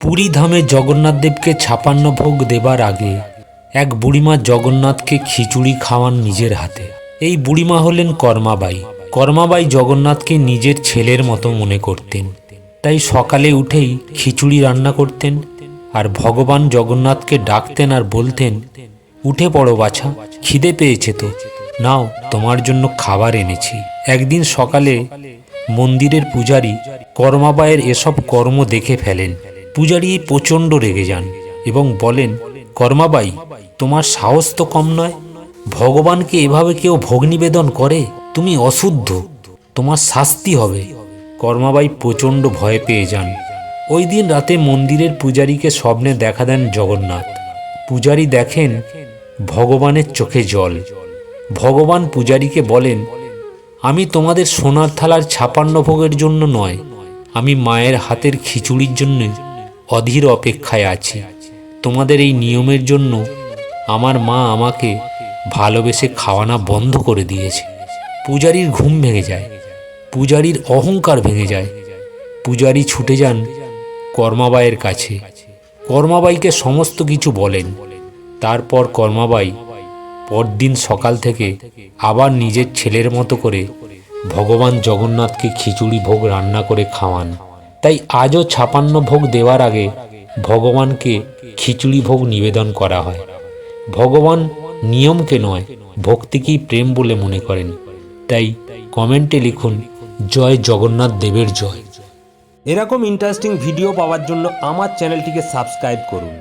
পুরী ধামে জগন্নাথ দেবকে ৫৬ ভোগ দেবার আগে এক বুড়িমা জগন্নাথকে খিচুড়ি খাওয়ান নিজের হাতে। এই বুড়িমা হলেন কর্মাবাই। কর্মাবাই জগন্নাথকে নিজের ছেলের মতো মনে করতেন, তাই সকালে উঠেই খিচুড়ি রান্না করতেন আর ভগবান জগন্নাথকে ডাকতেন আর বলতেন, উঠে পড়ো বাছা, খিদে পেয়েছে তো, নাও তোমার জন্য খাবার এনেছি। একদিন সকালে মন্দিরের পূজারী কর্মাবাইয়ের এসব কর্ম দেখে ফেলেন। পূজারী প্রচণ্ড রেগে যান এবং বলেন, কর্মাবাই, তোমার সাহস তো কম নয়, ভগবানকে এভাবে কেউ ভোগ নিবেদন করে? তুমি অশুদ্ধ, তোমার শাস্তি হবে। কর্মাবাই প্রচণ্ড ভয় পেয়ে যান। ওই দিন রাতে মন্দিরের পূজারীকে স্বপ্নে দেখা দেন জগন্নাথ। পূজারী দেখেন ভগবানের চোখে জল। ভগবান পূজারীকে বলেন, আমি তোমাদের সোনার থালার ৫৬ ভোগের জন্য নয়, আমি মায়ের হাতের খিচুড়ির জন্য অধীর অপেক্ষায় আছি। তোমাদের এই নিয়মের জন্য আমার মা আমাকে ভালোবেসে খাওয়ানো বন্ধ করে দিয়েছে। পূজারীর ঘুম ভেঙে যায়, পূজারীর অহংকার ভেঙে যায়। পূজারী ছুটে যান কর্মাবাইয়ের কাছে, কর্মাবাইকে সমস্ত কিছু বলেন। তারপর কর্মাবাই পরদিন সকাল থেকে আবার নিজের ছেলের মতো করে ভগবান জগন্নাথকে খিচুড়ি ভোগ রান্না করে খাওয়ান। তাই আজও ৫৬ ভোগ দেওয়ার আগে ভগবানকে খিচুড়ি ভোগ নিবেদন করা হয়। ভগবান নিয়মকে নয়, ভক্তিকেই প্রেম বলে মনে করেন। তাই কমেন্টে লিখুন, জয় জগন্নাথ দেবের জয়। এরকম ইন্টারেস্টিং ভিডিও পাওয়ার জন্য আমার চ্যানেলটিকে সাবস্ক্রাইব করুন।